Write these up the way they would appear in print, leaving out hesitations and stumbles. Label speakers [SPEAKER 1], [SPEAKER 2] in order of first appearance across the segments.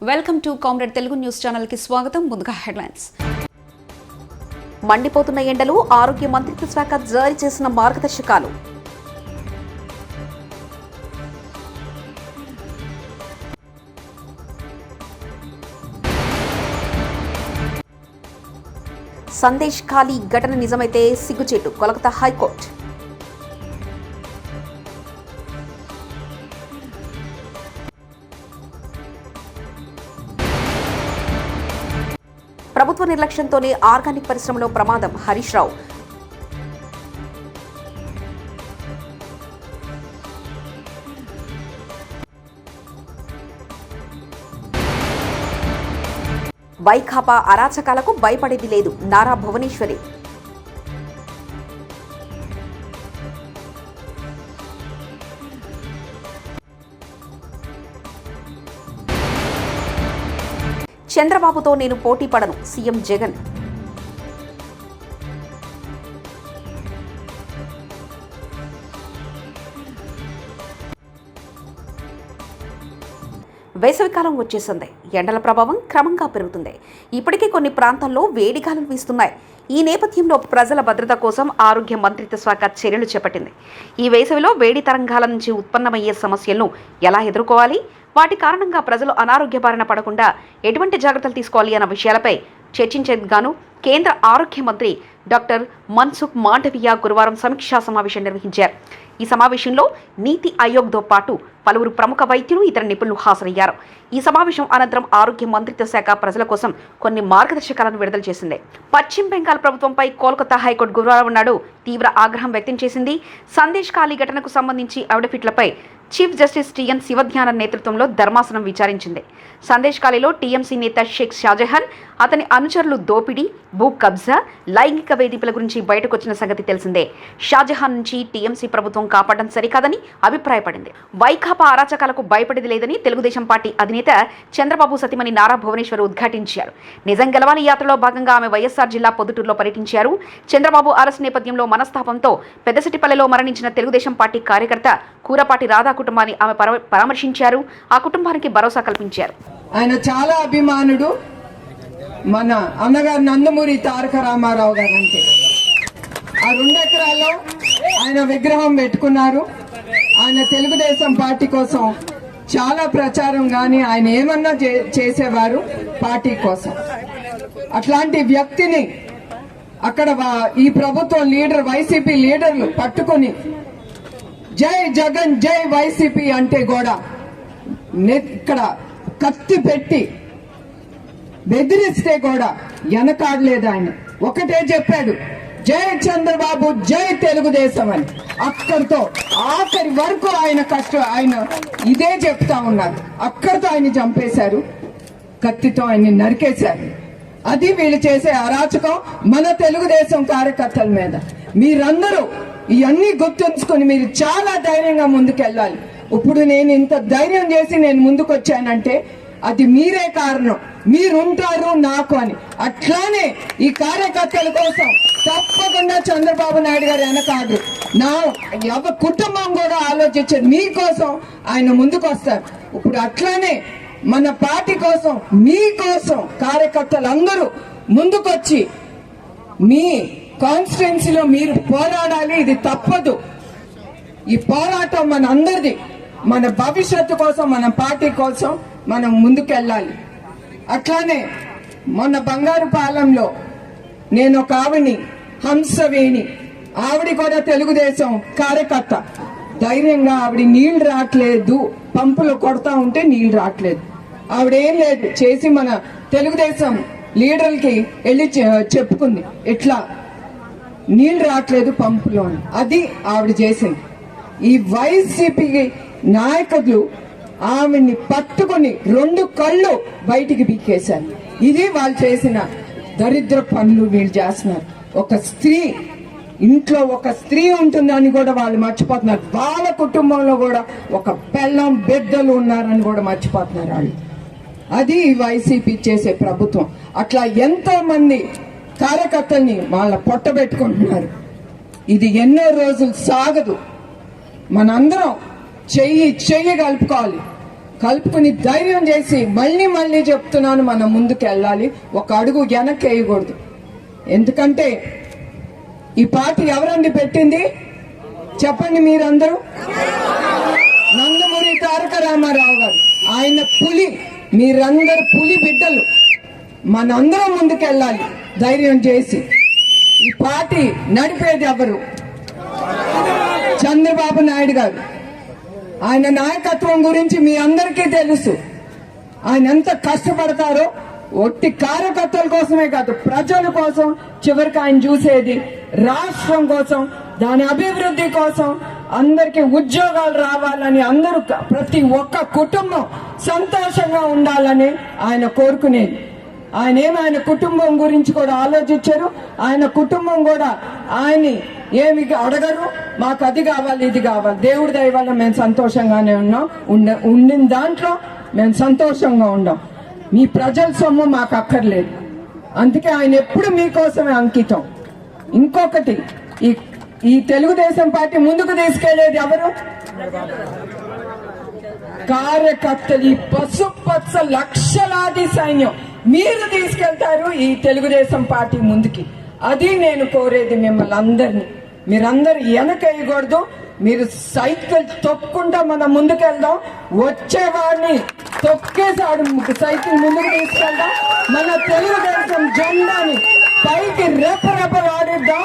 [SPEAKER 1] Welcome to comrade Telugu news channel కి స్వాగతం. ముందుగా హెడ్లైన్స్. మండిపోతున్న ఎండలు, ఆరోగ్య మంత్రిత్వ శాఖ జారీ చేసిన మార్గదర్శకాలు. సందేశ్ ఖాళీ ఘటన నిజమైతే సిగ్గుచేటు, కోల్కతా హైకోర్టు. ప్రభుత్వ నిర్లక్ష్యంతోనే ఆర్గానిక్ పరిశ్రమలో ప్రమాదం, హరీష్ రావు. వైకాపా అరాచకాలకు భయపడేది లేదు, నారా భువనేశ్వరి. చంద్రబాబుతో నేను పోటీ పడను, సీఎం జగన్. వేసవికాలం వచ్చేసింది. ఎండల ప్రభావం క్రమంగా పెరుగుతుంది. ఇప్పటికే కొన్ని ప్రాంతాల్లో వేడిగాలులు వీస్తున్నాయి. ఈ నేపథ్యంలో ప్రజల భద్రత కోసం ఆరోగ్య మంత్రిత్వ శాఖ చర్యలు చేపట్టింది. ఈ వేసవిలో వేడి తరంగాల నుంచి ఉత్పన్నమయ్యే సమస్యలను ఎలా ఎదుర్కోవాలి, వాటి కారణంగా ప్రజలు అనారోగ్య బారిన పడకుండా ఎటువంటి జాగ్రత్తలు తీసుకోవాలి అన్న విషయాలపై చర్చించేందుకు గాను కేంద్ర ఆరోగ్య మంత్రి డాక్టర్ మన్సుఖ్ మాండవియా గురువారం సమీక్షా సమావేశం నిర్వహించారు. ఈ సమావేశంలో నీతి ఆయోగ్తో పాటు పలువురు ప్రముఖ వైద్యులు, ఇతర నిపుణులు హాజరయ్యారు. ఈ సమావేశం అనంతరం ఆరోగ్య మంత్రిత్వ శాఖ ప్రజల కోసం కొన్ని మార్గదర్శకాలను విడుదల చేసింది. పశ్చిమ బెంగాల్ ప్రభుత్వంపై కోల్కతా హైకోర్టు గురువారం నాడు తీవ్ర ఆగ్రహం వ్యక్తం చేసింది. సందేశ్ ఖాళీ ఘటనకు సంబంధించి అఫిడవిట్లపై చీఫ్ జస్టిస్ టీఎన్ శివధ్యానన్ నేతృత్వంలో ధర్మాసనం విచారించింది. సందేశ్ ఖాళీలో టీఎంసీ నేత షేక్ షాజహాన్, అతని అనుచరులు దోపిడీ, భూ కబ్జా, లైంగిక వేధింపుల గురించి బయటకొచ్చిన సంగతి తెలిసిందే. షాజహాన్ నుంచి టీఎంసీ ప్రభుత్వం కాపాడడం సరికాదని అభిప్రాయపడింది. వైకాపా అరాచకాలకు భయపడేది లేదని తెలుగుదేశం పార్టీ అధినేత చంద్రబాబు సతీమణి నారా భువనేశ్వర్ ఉద్ఘాటించారు. నిజం గెలవాలి యాత్రలో భాగంగా ఆమె వైఎస్ఆర్ జిల్లా పొద్దుటూరులో పర్యటించారు. చంద్రబాబు అరెస్ట్ నేపథ్యంలో మనస్తాపంతో పెద్దసిటిపల్లెలో మరణించిన తెలుగుదేశం పార్టీ కార్యకర్త కూరపాటి రాధా కుటుంబాన్ని ఆమె పరామర్శించారు. ఆ కుటుంబానికి భరోసా కల్పించారు.
[SPEAKER 2] ఆయన చాలా అభిమానుడు మన అన్నగారు నందమూరి తారక రామారావు గారు. అంటే ఆ 2 ఎకరాల్లో ఆయన విగ్రహం పెట్టుకున్నారు. ఆయన తెలుగుదేశం పార్టీ కోసం చాలా ప్రచారం గాని ఆయన ఏమన్నా చేసేవారు పార్టీ కోసం. అట్లాంటి వ్యక్తిని అక్కడ ఈ ప్రభుత్వం లీడర్, వైసీపీ లీడర్లు పట్టుకుని జై జగన్ జై వైసీపీ అంటే కూడా ఇక్కడ కత్తి పెట్టి బెదిరిస్తే కూడా వెనకాడలేదు. ఆయన ఒకటే చెప్పాడు, జై చంద్రబాబు జై తెలుగుదేశం అని. అక్కడితో ఆఖరి వరకు ఆయన ఇదే చెప్తా ఉన్నారు. అక్కడితో ఆయన చంపేశారు, కత్తితో ఆయన నరికేశారు. అది వీళ్ళు చేసే అరాచకం మన తెలుగుదేశం కార్యకర్తల మీద. మీరందరూ ఇవన్నీ గుర్తుంచుకొని మీరు చాలా ధైర్యంగా ముందుకెళ్ళాలి. ఇప్పుడు నేను ఇంత ధైర్యం చేసి నేను ముందుకు వచ్చానంటే అది మీరే కారణం. మీరుంటారు నాకు అని. అట్లానే ఈ కార్యకర్తల కోసం తప్పకుండా చంద్రబాబు నాయుడు గారు వెనకాడు. నా కుటుంబం కూడా ఆలోచించారు, మీకోసం ఆయన ముందుకు వస్తారు. ఇప్పుడు అట్లానే మన పార్టీ కోసం, మీకోసం కార్యకర్తలందరూ ముందుకొచ్చి మీ కాన్స్టిట్యున్సీలో మీరు పోరాడాలి. ఇది తప్పదు. ఈ పోరాటం మన అందరిది. మన భవిష్యత్తు కోసం, మన పార్టీ కోసం మనం ముందుకెళ్ళాలి. అట్లానే మొన్న బంగారుపాలెంలో నేను ఒక ఆవిని, హంసవేణి, ఆవిడ కూడా తెలుగుదేశం కార్యకర్త. ధైర్యంగా ఆవిడ నీళ్లు రావట్లేదు, పంపులు కొడతా ఉంటే నీళ్లు రావట్లేదు. ఆవిడేం లేదు చేసి మన తెలుగుదేశం లీడర్లకి వెళ్ళి చెప్పుకుంది, ఇట్లా నీళ్లు రావట్లేదు పంపులో. అది ఆవిడ చేసింది. ఈ వైసీపీ నాయకులు ఆవిడ్ని పట్టుకుని 2 కళ్ళు బయటికి పీకేశారు. ఇది వాళ్ళు చేసిన దరిద్ర పనులు వీళ్ళు చేస్తున్నారు. ఒక స్త్రీ ఇంట్లో ఒక స్త్రీ ఉంటుందని కూడా వాళ్ళు మర్చిపోతున్నారు. వాళ్ళ కుటుంబంలో కూడా ఒక పెళ్ళం, బిడ్డలు ఉన్నారని కూడా మర్చిపోతున్నారు వాళ్ళు. అది వైసీపీ చేసే ప్రభుత్వం. అట్లా ఎంతో మంది కార్యకర్తల్ని వాళ్ళ పొట్టబెట్టుకుంటున్నారు. ఇది ఎన్నో రోజులు సాగదు. మనందరం చెయ్యి కలుపుకోవాలి. కలుపుకుని ధైర్యం చేసి మళ్ళీ చెప్తున్నాను, మనం ముందుకు వెళ్ళాలి, ఒక అడుగు వెనక్కి వేయకూడదు. ఎందుకంటే ఈ పార్టీ ఎవరండి పెట్టింది చెప్పండి మీరందరూ? నందమూరి తారక రామారావు గారు. ఆయన పులి, మీరందరూ పులి బిడ్డలు. మనందరం ముందుకెళ్ళాలి ధైర్యం చేసి. ఈ పార్టీ నడిపేది ఎవరు? చంద్రబాబు నాయుడు గారు. ఆయన నాయకత్వం గురించి మీ అందరికీ తెలుసు. ఆయన ఎంత కష్టపడతారో, ఒట్టి కార్యకర్తల కోసమే కాదు, ప్రజల కోసం చివరికి ఆయన చూసేది రాష్ట్రం కోసం, దాని అభివృద్ధి కోసం, అందరికి ఉద్యోగాలు రావాలని, అందరూ ప్రతి ఒక్క కుటుంబం సంతోషంగా ఉండాలని ఆయన కోరుకునేది. ఆయన కుటుంబం గురించి కూడా ఆలోచించారు. ఆయన కుటుంబం కూడా ఆయన్ని ఏమి అడగరు, మాకు అది కావాలి ఇది కావాలి. దేవుడి దయ వల్ల మేము సంతోషంగానే ఉన్నాం. ఉండిన దాంట్లో మేము సంతోషంగా ఉన్నాం. మీ ప్రజల సొమ్ము మాకు అక్కర్లేదు. అందుకే ఆయన ఎప్పుడు మీకోసమే అంకితం. ఇంకొకటి, ఈ తెలుగుదేశం పార్టీ ముందుకు తీసుకెళ్లేది ఎవరు? కార్యకర్తలు, ఈ పసుపచ్చ లక్షలాది సైన్యం మీరు తీసుకెళ్తారు ఈ తెలుగుదేశం పార్టీ ముందుకి. అది నేను కోరేది మిమ్మల్ని అందరినీ. మీరందరూ వెనకేయకూడదు. మీరు సైకిల్ తొక్కుండా మనం ముందుకెళ్దాం. వచ్చేవాడిని తొక్కేసాడు సైకిల్ ముందుకు తీసుకెళ్దాం. మన తెలుగుదేశం జెండాని పైకి రెపరెపలాడిద్దాం.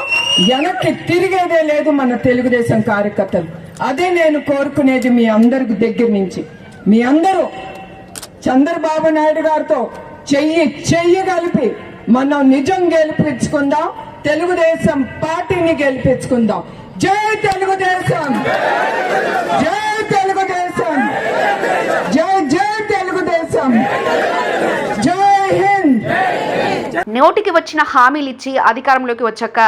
[SPEAKER 2] వెనక్కి తిరిగేదే లేదు మన తెలుగుదేశం కార్యకర్తలు. అదే నేను కోరుకునేది మీ అందరి దగ్గర నుంచి. మీ అందరూ చంద్రబాబు నాయుడు గారితో చెయ్యి కలిపి మనం నిజం గెలిపించుకుందాం. తెలుగుదేశం పార్టీని గెలిపించుకుందాం. జై తెలుగుదేశం, జై తెలుగుదేశం, జై జై తెలుగుదేశం, జై హింద్.
[SPEAKER 1] నోటికి వచ్చిన హామీలిచ్చి అధికారంలోకి వచ్చాక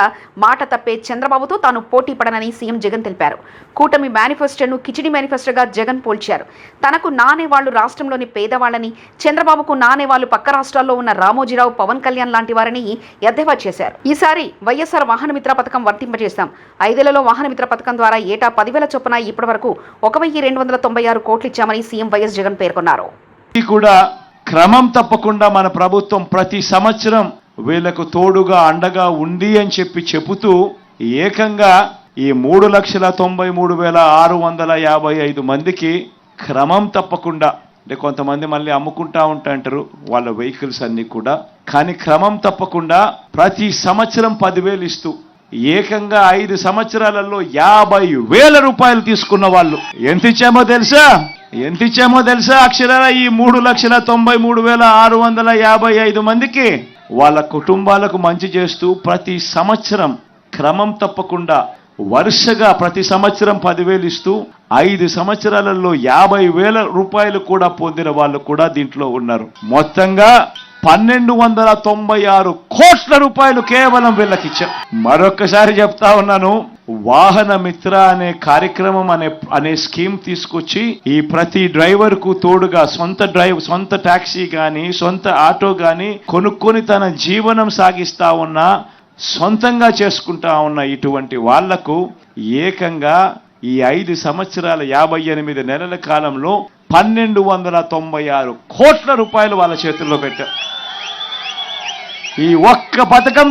[SPEAKER 1] మాట తప్పే చంద్రబాబుతో తాను పోటీ పడనని సీఎం జగన్ తెలిపారు. కూటమి మేనిఫెస్టోను కిచిడి మేనిఫెస్టోగా జగన్ పోల్చారు. తనకు నానేవాళ్లు రాష్ట్రంలోని పేదవాళ్లని, చంద్రబాబుకు నానేవాళ్లు పక్క రాష్ట్రాల్లో ఉన్న రామోజీరావు, పవన్ కళ్యాణ్ లాంటి వారిని ఎద్దేవా చేశారు. ఈసారి వైఎస్ఆర్ వాహనమిత్ర పథకం వర్తింపజేశాం. 5 ఏళ్లలో వాహనమిత్ర పథకం ద్వారా ఏటా 10,000 చొప్పున ఇప్పటి వరకు 1,296 కోట్లు ఇచ్చామని సీఎం వైఎస్ జగన్ పేర్కొన్నారు.
[SPEAKER 3] క్రమం తప్పకుండా మన ప్రభుత్వం ప్రతి సంవత్సరం వీళ్లకు తోడుగా అండగా ఉంది అని చెబుతూ ఏకంగా ఈ 3,93,655 మందికి క్రమం తప్పకుండా, అంటే కొంతమంది మళ్ళీ అమ్ముకుంటా ఉంటారు వాళ్ళ వెహికల్స్ అన్ని కూడా, కానీ క్రమం తప్పకుండా ప్రతి సంవత్సరం 10,000 ఇస్తూ ఏకంగా 5 సంవత్సరాలలో 50,000 రూపాయలు తీసుకున్న వాళ్ళు ఎంత ఇచ్చామో తెలుసా? అక్షరాల ఈ 3,93,655 మందికి వాళ్ళ కుటుంబాలకు మంచి చేస్తూ ప్రతి సంవత్సరం క్రమం తప్పకుండా వరుసగా ప్రతి సంవత్సరం 10,000 ఇస్తూ 5 సంవత్సరాలలో 50,000 రూపాయలు కూడా పొందిన వాళ్ళు కూడా దీంట్లో ఉన్నారు. మొత్తంగా 1,296 కోట్ల రూపాయలు కేవలం వీళ్ళకిచ్చాం. మరొక్కసారి చెప్తా ఉన్నాను, వాహన మిత్ర అనే కార్యక్రమం అనే స్కీమ్ తీసుకొచ్చి ఈ ప్రతి డ్రైవర్ కు తోడుగా సొంత టాక్సీ గాని సొంత ఆటో గాని కొనుక్కొని తన జీవనం సాగిస్తా ఉన్న, సొంతంగా చేసుకుంటా ఉన్న ఇటువంటి వాళ్లకు ఏకంగా ఈ 5 సంవత్సరాల 58 నెలల కాలంలో 1,296 కోట్ల రూపాయలు వాళ్ళ చేతుల్లో పెట్టారు. ఈ ఒక్క పథకం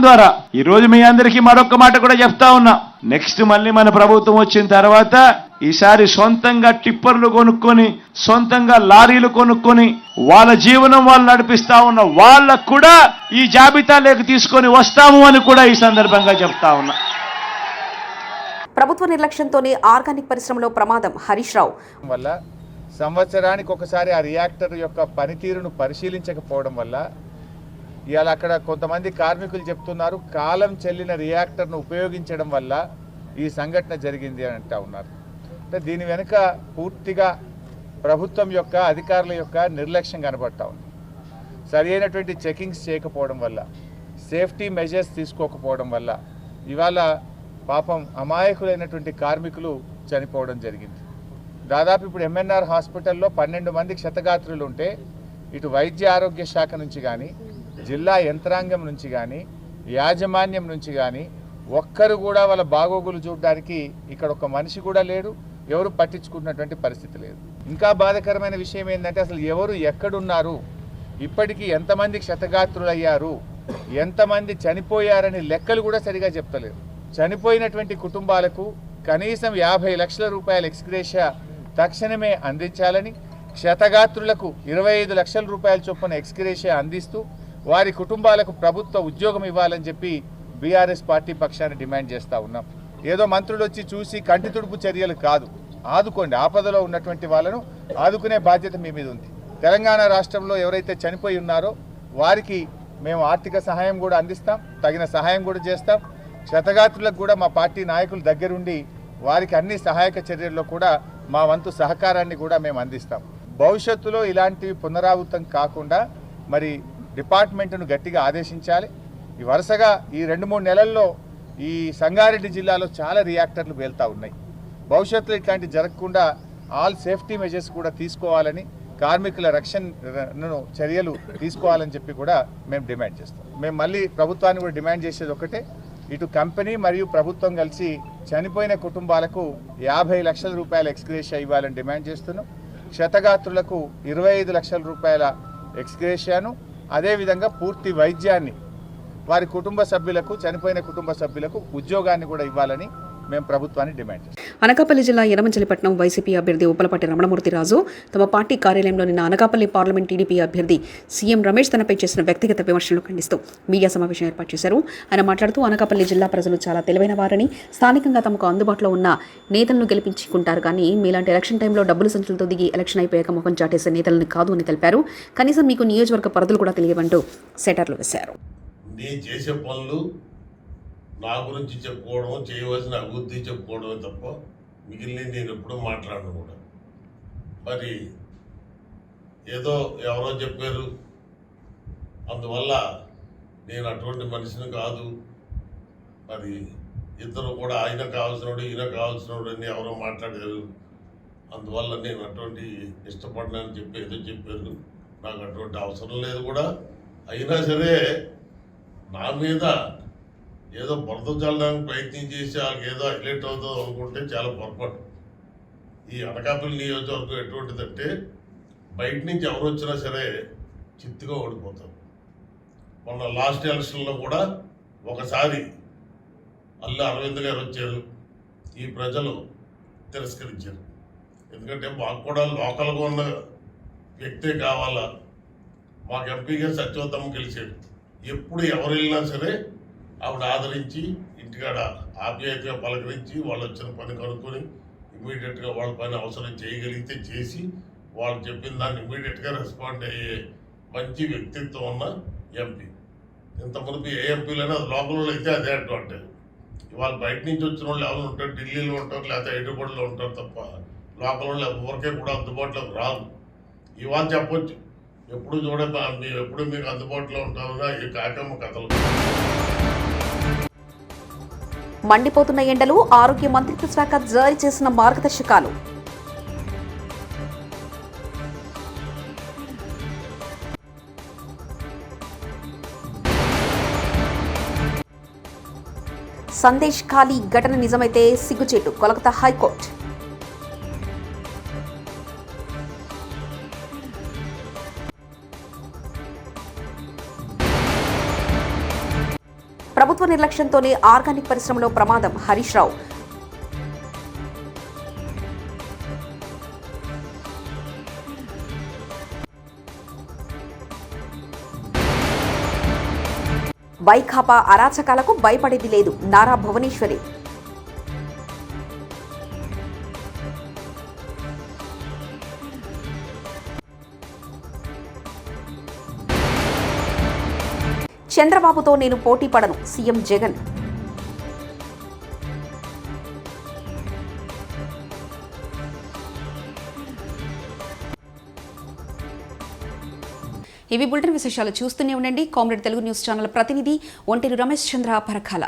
[SPEAKER 3] ద్వారా ఈరోజు మీ అందరికీ మరొక మాట కూడా చెప్తా ఉన్నా. నెక్స్ట్ మళ్ళీ మన ప్రభుత్వం వచ్చిన తర్వాత ఈసారి సొంతంగా టిప్పర్లు కొనుక్కొని, సొంతంగా లారీలు కొనుక్కొని వాళ్ళ జీవనం వాళ్ళు నడిపిస్తా ఉన్న వాళ్ళకు కూడా ఈ జాబితాలోకి తీసుకొని వస్తాము అని కూడా ఈ సందర్భంగా చెప్తా ఉన్నా.
[SPEAKER 1] ప్రభుత్వ నిర్లక్ష్యంతోనే ఆర్గానిక్ పరిశ్రమలో ప్రమాదం. హరీష్ రావు
[SPEAKER 4] వల్ల సంవత్సరానికి ఒకసారి ఆ రియాక్టర్ యొక్క పనితీరును పరిశీలించకపోవడం వల్ల ఇవాళ అక్కడ కొంతమంది కార్మికులు చెప్తున్నారు, కాలం చెల్లిన రియాక్టర్ను ఉపయోగించడం వల్ల ఈ సంఘటన జరిగింది అని అంటా ఉన్నారు. అంటే దీని వెనుక పూర్తిగా ప్రభుత్వం యొక్క అధికారుల యొక్క నిర్లక్ష్యం కనబడతా ఉంది. సరి అయినటువంటి చెకింగ్స్ చేయకపోవడం వల్ల, సేఫ్టీ మెజర్స్ తీసుకోకపోవడం వల్ల ఇవాళ పాపం అమాయకులైనటువంటి కార్మికులు చనిపోవడం జరిగింది. దాదాపు ఇప్పుడు ఎంఎన్ఆర్ హాస్పిటల్లో 12 మంది క్షతగాత్రులు ఉంటే ఇటు వైద్య ఆరోగ్య శాఖ నుంచి కానీ, జిల్లా యంత్రాంగం నుంచి కానీ, యాజమాన్యం నుంచి కానీ ఒక్కరు కూడా వాళ్ళ బాగోగులు చూడడానికి ఇక్కడ ఒక మనిషి కూడా లేడు, ఎవరు పట్టించుకున్నటువంటి పరిస్థితి లేదు. ఇంకా బాధాకరమైన విషయం ఏంటంటే అసలు ఎవరు ఎక్కడున్నారు, ఇప్పటికీ ఎంతమంది క్షతగాత్రులయ్యారు, ఎంతమంది చనిపోయారని లెక్కలు కూడా సరిగా చెప్తలేరు. చనిపోయినటువంటి కుటుంబాలకు కనీసం 50 లక్షల రూపాయల ఎక్స్గ్రేషియా తక్షణమే అందించాలని, క్షతగాత్రులకు 25 లక్షల రూపాయల చొప్పున ఎక్స్గ్రేషియా అందిస్తూ వారి కుటుంబాలకు ప్రభుత్వ ఉద్యోగం ఇవ్వాలని చెప్పి బీఆర్ఎస్ పార్టీ పక్షాన్ని డిమాండ్ చేస్తూ ఉన్నాం. ఏదో మంత్రులు వచ్చి చూసి కంటి తుడుపు చర్యలు కాదు, ఆదుకోండి. ఆపదలో ఉన్నటువంటి వాళ్ళను ఆదుకునే బాధ్యత మీ మీద ఉంది. తెలంగాణ రాష్ట్రంలో ఎవరైతే చనిపోయి ఉన్నారో వారికి మేము ఆర్థిక సహాయం కూడా అందిస్తాం, తగిన సహాయం కూడా చేస్తాం. క్షతగాత్రులకు కూడా మా పార్టీ నాయకులు దగ్గరుండి వారికి అన్ని సహాయక చర్యల్లో కూడా మా వంతు సహకారాన్ని కూడా మేము అందిస్తాం. భవిష్యత్తులో ఇలాంటివి పునరావృతం కాకుండా మరి డిపార్ట్మెంట్ను గట్టిగా ఆదేశించాలి. ఈ వరుసగా ఈ 2-3 నెలల్లో ఈ సంగారెడ్డి జిల్లాలో చాలా రియాక్టర్లు పేలుతూ ఉన్నాయి. భవిష్యత్తులో ఇట్లాంటివి జరగకుండా ఆల్ సేఫ్టీ మెజర్స్ కూడా తీసుకోవాలని, కార్మికుల రక్షణను చర్యలు తీసుకోవాలని చెప్పి కూడా మేము డిమాండ్ చేస్తాం. మేము మళ్ళీ ప్రభుత్వాన్ని కూడా డిమాండ్ చేసేది ఒకటే, ఇటు కంపెనీ మరియు ప్రభుత్వం కలిసి చనిపోయిన కుటుంబాలకు 50 లక్షల రూపాయల ఎక్స్గ్రేషియా ఇవ్వాలని డిమాండ్ చేస్తున్నాం. క్షతగాత్రులకు 25 లక్షల రూపాయల ఎక్స్గ్రేషియాను, అదేవిధంగా పూర్తి వైద్యాన్ని వారి కుటుంబ సభ్యులకు, చనిపోయిన కుటుంబ సభ్యులకు ఉద్యోగాన్ని కూడా ఇవ్వాలని మేము ప్రభుత్వాన్ని డిమాండ్ చేస్తాం.
[SPEAKER 1] అనకాపల్లి జిల్లా యనమంచిలిపట్నం వైసీపీ అభ్యర్థి ఉప్పలపాటి రమణమూర్తి రాజు తమ పార్టీ కార్యాలయంలో నిన్న అనకాపల్లి పార్లమెంట్ టీడీపీ అభ్యర్థి సీఎం రమేష్ తనపై చేసిన వ్యక్తిగత విమర్శలను ఖండిస్తూ మీడియా సమావేశం ఏర్పాటు చేశారు. ఆయన మాట్లాడుతూ అనకాపల్లి జిల్లా ప్రజలు చాలా తెలివైన వారని, స్థానికంగా తమకు అందుబాటులో ఉన్న నేతలను గెలిపించుకుంటారు కానీ మీలాంటి ఎలక్షన్ టైంలో డబ్బులు సంచులతో దిగి ఎలక్షన్ అయిపోయాక ముఖం చాటేసే నేతలను కాదు అని తెలిపారు. కనీసం మీకు నియోజకవర్గ పరిధులు కూడా తెలియవంటూ సెటర్లు వేశారు.
[SPEAKER 5] నేను చేసే పనులు నా గురించి చెప్పుకోవడం, చేయవలసిన అభివృద్ధి చెప్పుకోవడమే తప్ప మిగిలిన నేను ఎప్పుడూ మాట్లాడను కూడా. మరి ఏదో ఎవరో చెప్పారు అందువల్ల నేను అటువంటి మనిషిని కాదు, మరి ఇద్దరు కూడా ఆయన కావాల్సినోడు ఈయన కావాల్సినోడు అని ఎవరో మాట్లాడారు, అందువల్ల నేను అటువంటి ఇష్టపడినని చెప్పి ఏదో చెప్పారు. నాకు అటువంటి అవసరం లేదు కూడా. అయినా సరే నా మీద ఏదో బురద చల్లడానికి ప్రయత్నం చేసి వాళ్ళకి ఏదో హైలైట్ అవుతుందో అనుకుంటే చాలా పొరపాటు. ఈ అనకాపల్లి నియోజకవర్గం ఎటువంటిదంటే బయట నుంచి ఎవరు వచ్చినా సరే చిత్తుగా ఓడిపోతారు. మొన్న లాస్ట్ ఎలక్షన్లో కూడా ఒకసారి అల్లు అరవింద్ గారు వచ్చారు, ఈ ప్రజలు తిరస్కరించారు. ఎందుకంటే మాకు కూడా లోకల్గా ఉన్న వ్యక్తే కావాలా. మాకు ఎంపీగా సత్యవతమ్మ గెలిచాడు. ఎప్పుడు ఎవరు వెళ్ళినా సరే ఆవిడ ఆదరించి ఇంటికాడ ఆప్యాయతగా పలకరించి వాళ్ళు వచ్చిన పని కనుక్కొని ఇమీడియట్గా వాళ్ళ పని అవసరం చేయగలిగితే చేసి వాళ్ళు చెప్పిన దాన్ని ఇమీడియట్గా రెస్పాండ్ అయ్యే మంచి వ్యక్తిత్వం ఉన్న ఎంపీ. ఇంత మునుపు ఏ ఎంపీలైనా లోకల్లో అయితే అదే అడ్వాంటేజ్. ఇవాళ బయట నుంచి వచ్చిన వాళ్ళు ఎవరు ఉంటారు, ఢిల్లీలో ఉంటారు, లేకపోతే హైదరాబాద్లో ఉంటారు తప్ప లోకల్ వాళ్ళు ఎవరికే కూడా అందుబాటులోకి రాదు. ఇవాళ చెప్పొచ్చు ఎప్పుడు మేము ఎప్పుడు మీకు అందుబాటులో ఉంటామన్నా ఈ కాకమ్మ కథలు.
[SPEAKER 1] మండిపోతున్న ఎండలు, ఆరోగ్య మంత్రిత్వ శాఖ జారీ చేసిన మార్గదర్శకాలు. సందేశ్ ఖాళీ ఘటన నిజమైతే సిగ్గుచేటు, కోలకతా హైకోర్టు. ప్రభుత్వ నిర్లక్ష్యంతోనే ఆర్గానిక్ పరిశ్రమలో ప్రమాదం, హరీష్ రావు. వైకాపా అరాచకాలకు భయపడేది లేదు, నారా భువనేశ్వరి. చంద్రబాబుతో నేను పోటీ పడను, సీఎం జగన్. ఇవి బులెటిన్ విశేషాలు. చూస్తూనే ఉండండి కామ్రేడ్ తెలుగు న్యూస్ ఛానల్ ప్రతినిధి ఒంటేరు రమేష్ చంద్ర పరకాల.